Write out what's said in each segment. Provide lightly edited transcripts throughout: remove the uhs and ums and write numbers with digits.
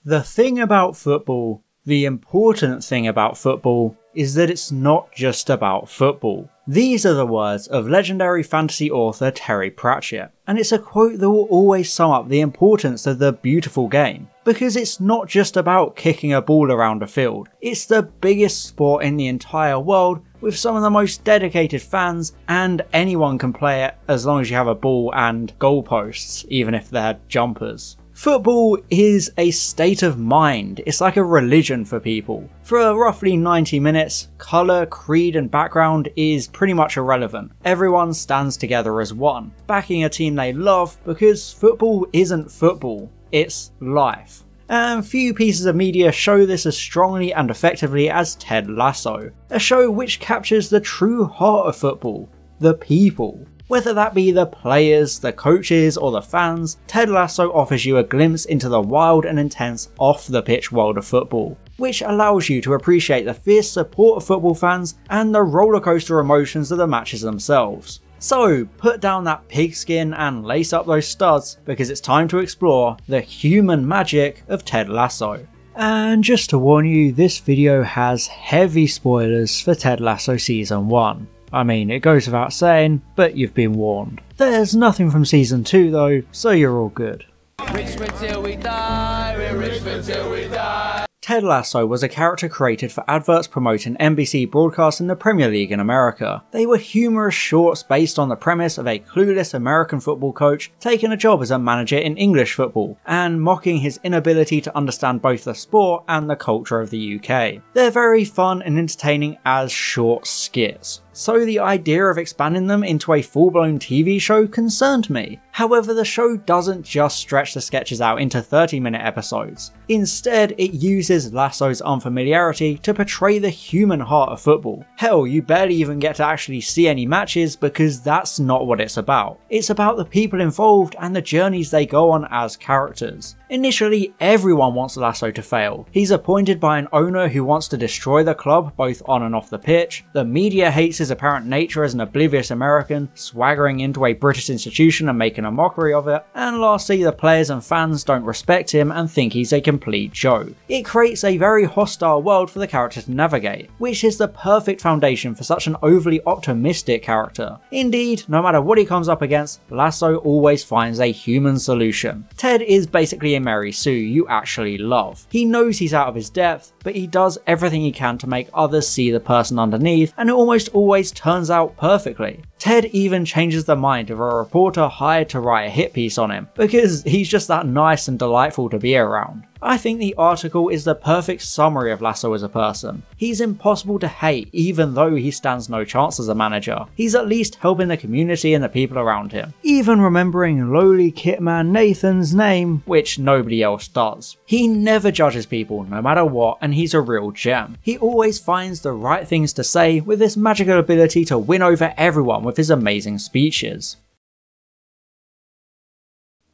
The thing about football, the important thing about football, is that it's not just about football. These are the words of legendary fantasy author Terry Pratchett, and it's a quote that will always sum up the importance of the beautiful game, because it's not just about kicking a ball around a field, it's the biggest sport in the entire world with some of the most dedicated fans, and anyone can play it as long as you have a ball and goalposts, even if they're jumpers. Football is a state of mind, it's like a religion for people. For roughly 90 minutes, colour, creed and background is pretty much irrelevant. Everyone stands together as one, backing a team they love, because football isn't football, it's life. And few pieces of media show this as strongly and effectively as Ted Lasso, a show which captures the true heart of football, the people. Whether that be the players, the coaches or the fans, Ted Lasso offers you a glimpse into the wild and intense off-the-pitch world of football, which allows you to appreciate the fierce support of football fans and the rollercoaster emotions of the matches themselves. So put down that pigskin and lace up those studs, because it's time to explore the human magic of Ted Lasso. And just to warn you, this video has heavy spoilers for Ted Lasso Season 1. I mean, it goes without saying, but you've been warned. There's nothing from Season 2 though, so you're all good. Richmond till we die, we're Richmond till we die. Ted Lasso was a character created for adverts promoting NBC broadcasting the Premier League in America. They were humorous shorts based on the premise of a clueless American football coach taking a job as a manager in English football, and mocking his inability to understand both the sport and the culture of the UK. They're very fun and entertaining as short skits, so the idea of expanding them into a full-blown TV show concerned me. However, the show doesn't just stretch the sketches out into 30-minute episodes. Instead, it uses Lasso's unfamiliarity to portray the human heart of football. Hell, you barely even get to actually see any matches because that's not what it's about. It's about the people involved and the journeys they go on as characters. Initially, everyone wants Lasso to fail. He's appointed by an owner who wants to destroy the club both on and off the pitch. The media hates his apparent nature as an oblivious American, swaggering into a British institution and making a mockery of it. And lastly, the players and fans don't respect him and think he's a complete joke. It creates a very hostile world for the character to navigate, which is the perfect foundation for such an overly optimistic character. Indeed, no matter what he comes up against, Lasso always finds a human solution. Ted is basically a Mary Sue you actually love. He knows he's out of his depth, but he does everything he can to make others see the person underneath, and it almost always turns out perfectly. Ted even changes the mind of a reporter hired to write a hit piece on him, because he's just that nice and delightful to be around. I think the article is the perfect summary of Lasso as a person. He's impossible to hate even though he stands no chance as a manager. He's at least helping the community and the people around him, even remembering lowly kitman Nathan's name, which nobody else does. He never judges people no matter what, and he's a real gem. He always finds the right things to say with this magical ability to win over everyone with his amazing speeches.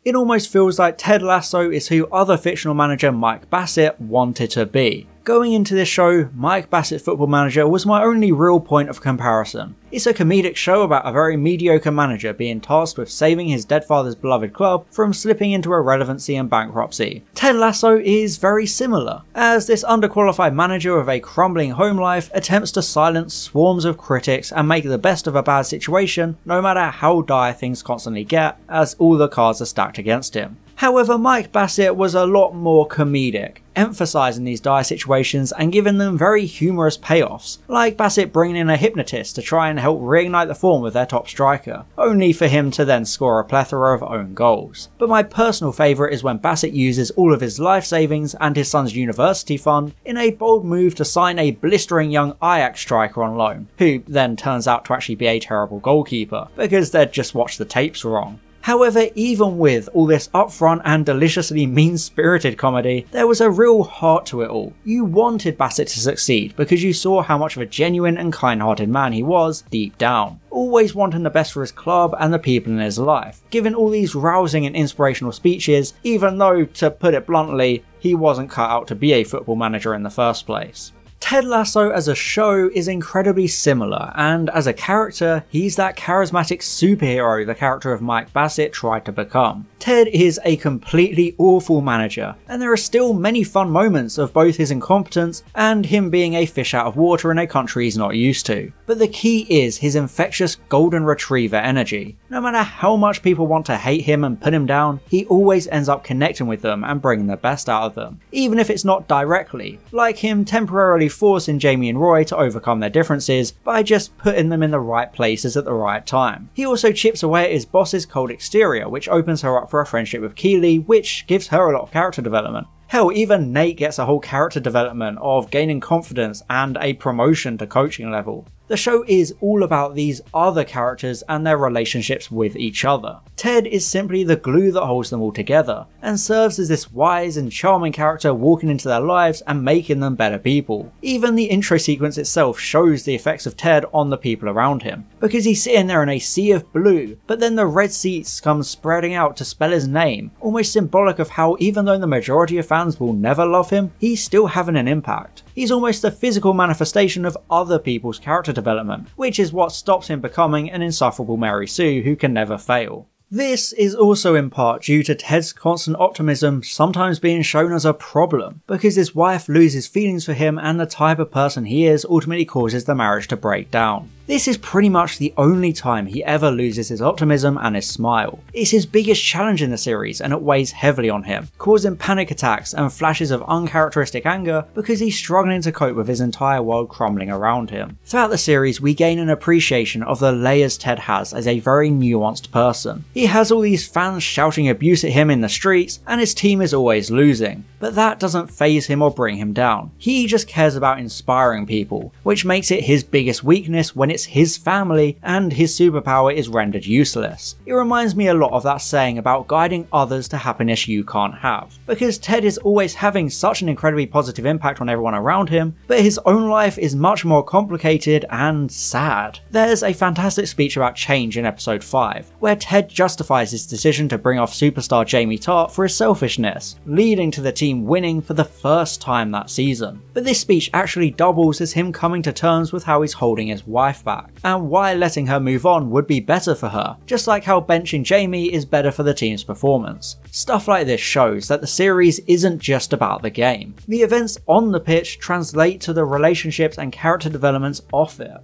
It almost feels like Ted Lasso is who other fictional manager Mike Bassett wanted to be. Going into this show, Mike Bassett Football Manager was my only real point of comparison. It's a comedic show about a very mediocre manager being tasked with saving his dead father's beloved club from slipping into irrelevancy and bankruptcy. Ted Lasso is very similar, as this underqualified manager with a crumbling home life attempts to silence swarms of critics and make the best of a bad situation no matter how dire things constantly get, as all the cards are stacked against him. However, Mike Bassett was a lot more comedic, emphasising these dire situations and giving them very humorous payoffs, like Bassett bringing in a hypnotist to try and help reignite the form of their top striker, only for him to then score a plethora of own goals. But my personal favourite is when Bassett uses all of his life savings and his son's university fund in a bold move to sign a blistering young Ajax striker on loan, who then turns out to actually be a terrible goalkeeper, because they'd just watched the tapes wrong. However, even with all this upfront and deliciously mean-spirited comedy, there was a real heart to it all. You wanted Bassett to succeed because you saw how much of a genuine and kind-hearted man he was deep down, always wanting the best for his club and the people in his life, giving all these rousing and inspirational speeches, even though, to put it bluntly, he wasn't cut out to be a football manager in the first place. Ted Lasso as a show is incredibly similar, and as a character, he's that charismatic superhero the character of Mike Bassett tried to become. Ted is a completely awful manager, and there are still many fun moments of both his incompetence and him being a fish out of water in a country he's not used to. But the key is his infectious golden retriever energy. No matter how much people want to hate him and put him down, he always ends up connecting with them and bringing the best out of them, even if it's not directly, like him temporarily forcing Jamie and Roy to overcome their differences by just putting them in the right places at the right time. He also chips away at his boss's cold exterior, which opens her up for a friendship with Keeley, which gives her a lot of character development. Hell, even Nate gets a whole character development of gaining confidence and a promotion to coaching level. The show is all about these other characters and their relationships with each other. Ted is simply the glue that holds them all together, and serves as this wise and charming character walking into their lives and making them better people. Even the intro sequence itself shows the effects of Ted on the people around him, because he's sitting there in a sea of blue, but then the red seats come spreading out to spell his name, almost symbolic of how even though the majority of fans will never love him, he's still having an impact. He's almost the physical manifestation of other people's character development, which is what stops him becoming an insufferable Mary Sue who can never fail. This is also in part due to Ted's constant optimism sometimes being shown as a problem, because his wife loses feelings for him and the type of person he is ultimately causes the marriage to break down. This is pretty much the only time he ever loses his optimism and his smile. It's his biggest challenge in the series and it weighs heavily on him, causing panic attacks and flashes of uncharacteristic anger because he's struggling to cope with his entire world crumbling around him. Throughout the series, we gain an appreciation of the layers Ted has as a very nuanced person. He has all these fans shouting abuse at him in the streets and his team is always losing, but that doesn't faze him or bring him down. He just cares about inspiring people, which makes it his biggest weakness when it's his family and his superpower is rendered useless. It reminds me a lot of that saying about guiding others to happiness you can't have, because Ted is always having such an incredibly positive impact on everyone around him, but his own life is much more complicated and sad. There's a fantastic speech about change in episode 5, where Ted justifies his decision to bring off superstar Jamie Tartt for his selfishness, leading to the team winning for the first time that season. But this speech actually doubles as him coming to terms with how he's holding his wife back, and why letting her move on would be better for her, just like how benching Jamie is better for the team's performance. Stuff like this shows that the series isn't just about the game. The events on the pitch translate to the relationships and character developments off it.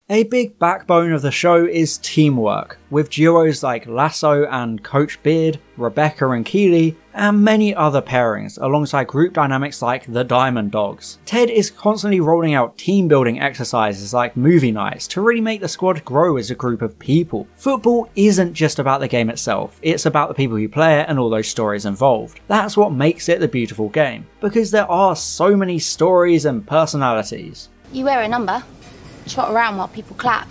A big backbone of the show is teamwork, with duos like Lasso and Coach Beard, Rebecca and Keeley, and many other pairings alongside group dynamics like the Diamond Dogs. Ted is constantly rolling out team building exercises like movie nights to really make the squad grow as a group of people. Football isn't just about the game itself, it's about the people who play it and all those stories involved. That's what makes it the beautiful game, because there are so many stories and personalities. You wear a number, trot around while people clap,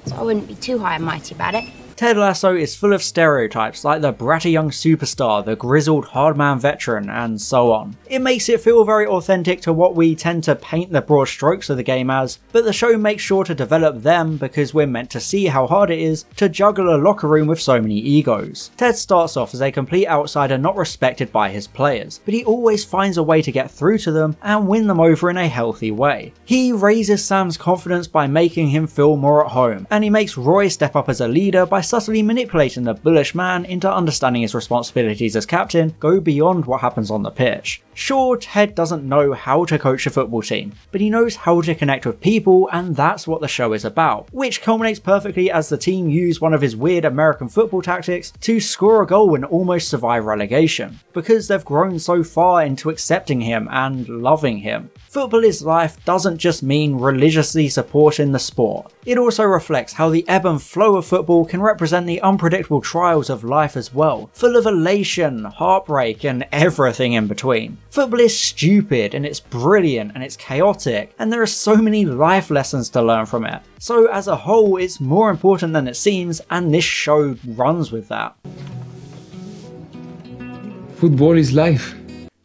so I wouldn't be too high and mighty about it. Ted Lasso is full of stereotypes like the bratty young superstar, the grizzled hardman veteran, and so on. It makes it feel very authentic to what we tend to paint the broad strokes of the game as, but the show makes sure to develop them because we're meant to see how hard it is to juggle a locker room with so many egos. Ted starts off as a complete outsider not respected by his players, but he always finds a way to get through to them and win them over in a healthy way. He raises Sam's confidence by making him feel more at home, and he makes Roy step up as a leader by subtly manipulating the bullish man into understanding his responsibilities as captain go beyond what happens on the pitch. Sure, Ted doesn't know how to coach a football team, but he knows how to connect with people, and that's what the show is about, which culminates perfectly as the team use one of his weird American football tactics to score a goal and almost survive relegation, because they've grown so far into accepting him and loving him. Football is life doesn't just mean religiously supporting the sport. It also reflects how the ebb and flow of football can represent the unpredictable trials of life as well, full of elation, heartbreak, and everything in between. Football is stupid, and it's brilliant, and it's chaotic, and there are so many life lessons to learn from it. So as a whole, it's more important than it seems, and this show runs with that. Football is life.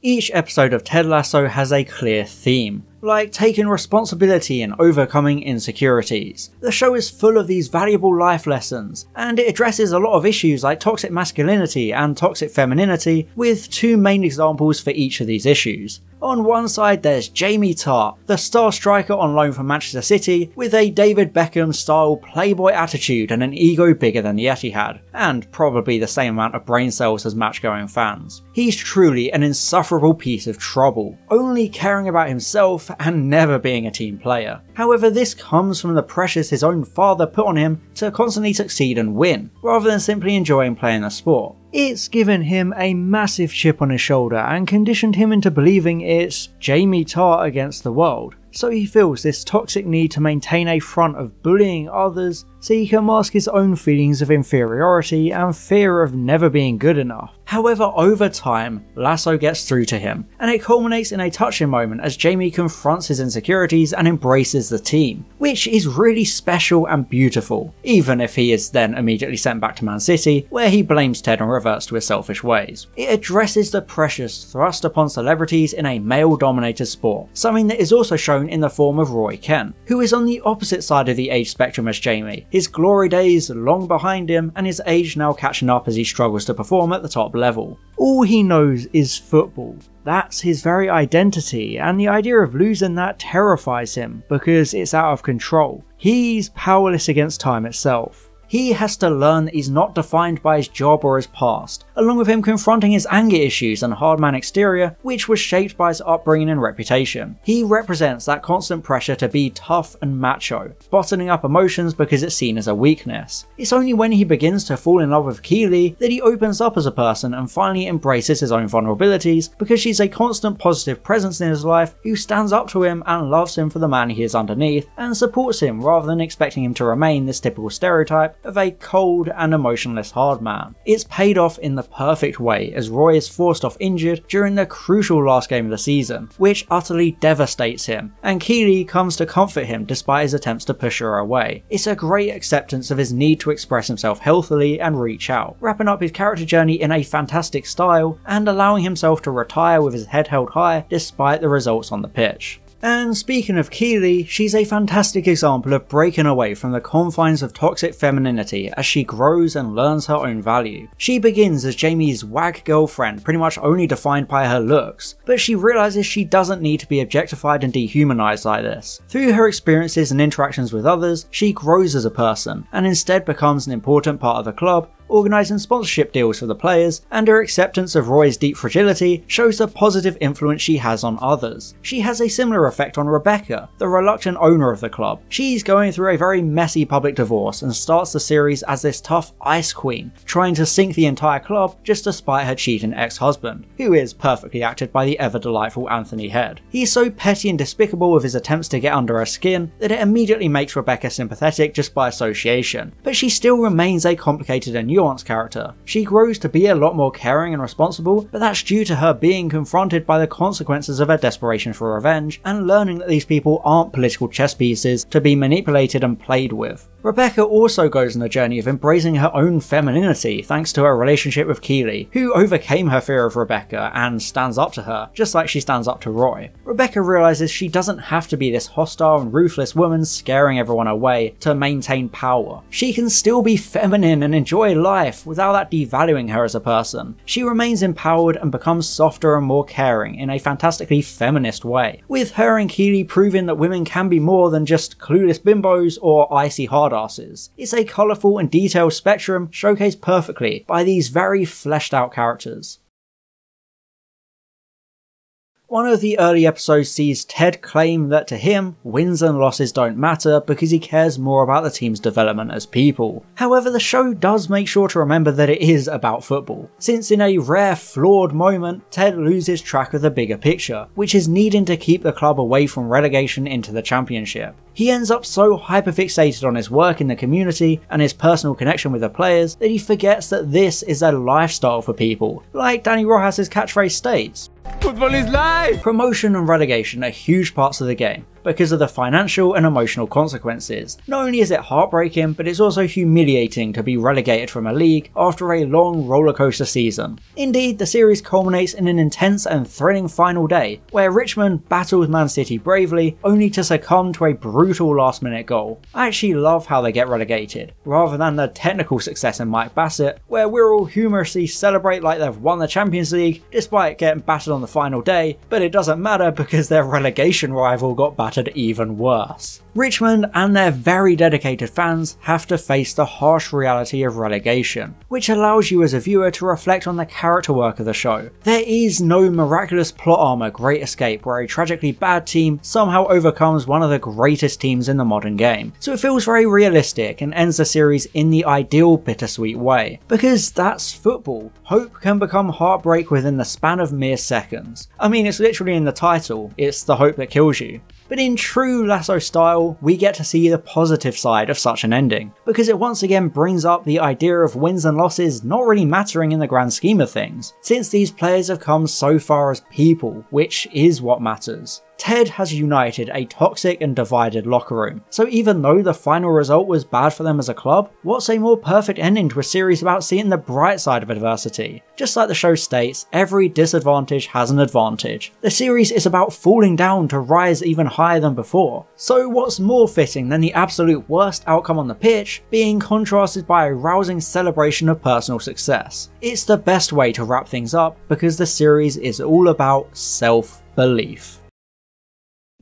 Each episode of Ted Lasso has a clear theme. like taking responsibility and overcoming insecurities. The show is full of these valuable life lessons, and it addresses a lot of issues like toxic masculinity and toxic femininity, with two main examples for each of these issues. On one side there's Jamie Tartt, the star striker on loan from Manchester City, with a David Beckham style playboy attitude and an ego bigger than the Etihad, and probably the same amount of brain cells as match-going fans. He's truly an insufferable piece of trouble, only caring about himself and never being a team player. However, this comes from the pressures his own father put on him to constantly succeed and win, rather than simply enjoying playing the sport. It's given him a massive chip on his shoulder and conditioned him into believing it's Jamie Tartt against the world, so he feels this toxic need to maintain a front of bullying others so he can mask his own feelings of inferiority and fear of never being good enough. However, over time, Lasso gets through to him, and it culminates in a touching moment as Jamie confronts his insecurities and embraces the team, which is really special and beautiful, even if he is then immediately sent back to Man City, where he blames Ted and reverts to his selfish ways. It addresses the pressures thrust upon celebrities in a male-dominated sport, something that is also shown in the form of Roy Kent, who is on the opposite side of the age spectrum as Jamie, his glory days long behind him and his age now catching up as he struggles to perform at the top level. All he knows is football. That's his very identity, and the idea of losing that terrifies him because it's out of control. He's powerless against time itself. He has to learn that he's not defined by his job or his past, along with him confronting his anger issues and hardman exterior, which was shaped by his upbringing and reputation. He represents that constant pressure to be tough and macho, bottling up emotions because it's seen as a weakness. It's only when he begins to fall in love with Keely that he opens up as a person and finally embraces his own vulnerabilities, because she's a constant positive presence in his life who stands up to him and loves him for the man he is underneath, and supports him rather than expecting him to remain this typical stereotype of a cold and emotionless hard man. It's paid off in the perfect way as Roy is forced off injured during the crucial last game of the season, which utterly devastates him, and Keely comes to comfort him despite his attempts to push her away. It's a great acceptance of his need to express himself healthily and reach out, wrapping up his character journey in a fantastic style and allowing himself to retire with his head held high despite the results on the pitch. And speaking of Keely, she's a fantastic example of breaking away from the confines of toxic femininity as she grows and learns her own value. She begins as Jamie's wag girlfriend, pretty much only defined by her looks, but she realises she doesn't need to be objectified and dehumanised like this. Through her experiences and interactions with others, she grows as a person, and instead becomes an important part of the club, organising sponsorship deals for the players, and her acceptance of Roy's deep fragility shows the positive influence she has on others. She has a similar effect on Rebecca, the reluctant owner of the club. She's going through a very messy public divorce and starts the series as this tough ice queen, trying to sink the entire club just to spite her cheating ex-husband, who is perfectly acted by the ever-delightful Anthony Head. He's so petty and despicable with his attempts to get under her skin that it immediately makes Rebecca sympathetic just by association, but she still remains a complicated and nuanced character. She grows to be a lot more caring and responsible, but that's due to her being confronted by the consequences of her desperation for revenge and learning that these people aren't political chess pieces to be manipulated and played with. Rebecca also goes on a journey of embracing her own femininity thanks to her relationship with Keely, who overcame her fear of Rebecca and stands up to her, just like she stands up to Roy. Rebecca realises she doesn't have to be this hostile and ruthless woman scaring everyone away to maintain power. She can still be feminine and enjoy life without that devaluing her as a person. She remains empowered and becomes softer and more caring in a fantastically feminist way, with her and Keely proving that women can be more than just clueless bimbos or icy hard asses. It's a colourful and detailed spectrum showcased perfectly by these very fleshed out characters. One of the early episodes sees Ted claim that to him, wins and losses don't matter because he cares more about the team's development as people. However, the show does make sure to remember that it is about football, since in a rare flawed moment, Ted loses track of the bigger picture, which is needing to keep the club away from relegation into the championship. He ends up so hyperfixated on his work in the community and his personal connection with the players that he forgets that this is a lifestyle for people, like Danny Rojas' catchphrase states. Football is life! Promotion and relegation are huge parts of the game, because of the financial and emotional consequences. Not only is it heartbreaking, but it's also humiliating to be relegated from a league after a long rollercoaster season. Indeed, the series culminates in an intense and thrilling final day, where Richmond battles Man City bravely, only to succumb to a brutal last-minute goal. I actually love how they get relegated, rather than the technical success in Mike Bassett, where we're all humorously celebrate like they've won the Champions League despite getting battered on the final day, but it doesn't matter because their relegation rival got battered even worse. Richmond and their very dedicated fans have to face the harsh reality of relegation, which allows you as a viewer to reflect on the character work of the show. There is no miraculous plot armor Great Escape where a tragically bad team somehow overcomes one of the greatest teams in the modern game, so it feels very realistic and ends the series in the ideal bittersweet way. Because that's football. Hope can become heartbreak within the span of mere seconds. I mean, it's literally in the title, it's the hope that kills you. But in true Lasso style, we get to see the positive side of such an ending, because it once again brings up the idea of wins and losses not really mattering in the grand scheme of things, since these players have come so far as people, which is what matters. Ted has united a toxic and divided locker room, so even though the final result was bad for them as a club, what's a more perfect ending to a series about seeing the bright side of adversity? Just like the show states, every disadvantage has an advantage. The series is about falling down to rise even higher than before, so what's more fitting than the absolute worst outcome on the pitch being contrasted by a rousing celebration of personal success? It's the best way to wrap things up because the series is all about self-belief.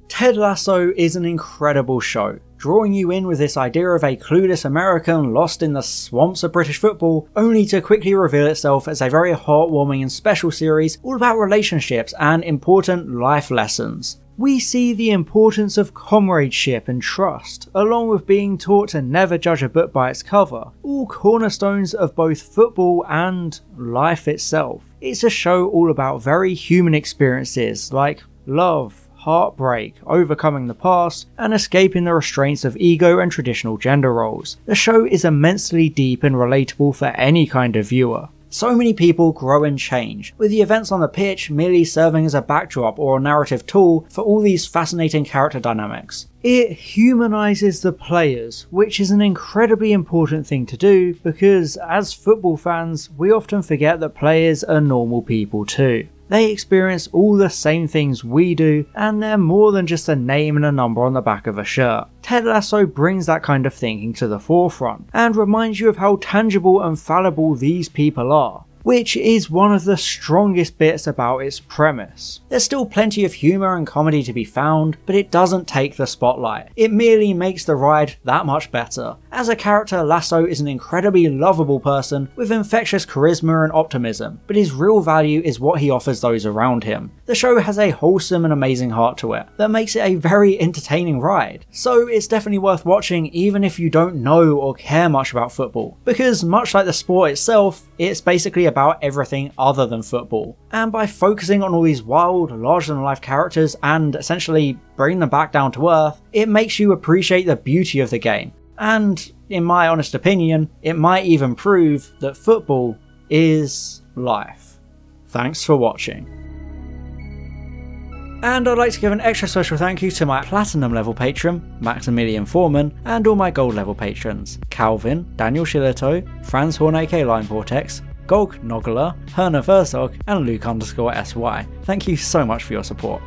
Ted Lasso is an incredible show, drawing you in with this idea of a clueless American lost in the swamps of British football, only to quickly reveal itself as a very heartwarming and special series all about relationships and important life lessons. We see the importance of comradeship and trust, along with being taught to never judge a book by its cover, all cornerstones of both football and life itself. It's a show all about very human experiences like love, heartbreak, overcoming the past, and escaping the restraints of ego and traditional gender roles. The show is immensely deep and relatable for any kind of viewer. So many people grow and change, with the events on the pitch merely serving as a backdrop or a narrative tool for all these fascinating character dynamics. It humanises the players, which is an incredibly important thing to do because as football fans, we often forget that players are normal people too. They experience all the same things we do, and they're more than just a name and a number on the back of a shirt. Ted Lasso brings that kind of thinking to the forefront, and reminds you of how tangible and fallible these people are, which is one of the strongest bits about its premise. There's still plenty of humour and comedy to be found, but it doesn't take the spotlight. It merely makes the ride that much better. As a character, Lasso is an incredibly lovable person with infectious charisma and optimism, but his real value is what he offers those around him. The show has a wholesome and amazing heart to it that makes it a very entertaining ride, so it's definitely worth watching even if you don't know or care much about football, because much like the sport itself, it's basically about everything other than football. And by focusing on all these wild, larger-than-life characters and essentially bringing them back down to earth, it makes you appreciate the beauty of the game. And, in my honest opinion, it might even prove that football is life. Thanks for watching. And I'd like to give an extra special thank you to my Platinum level patron, Maximilian Foreman, and all my Gold level patrons, Calvin, Daniel Shillito, Franz Horn aka Line Vortex, Golg Nogler, Herna Versog, and Luke_SY. Thank you so much for your support.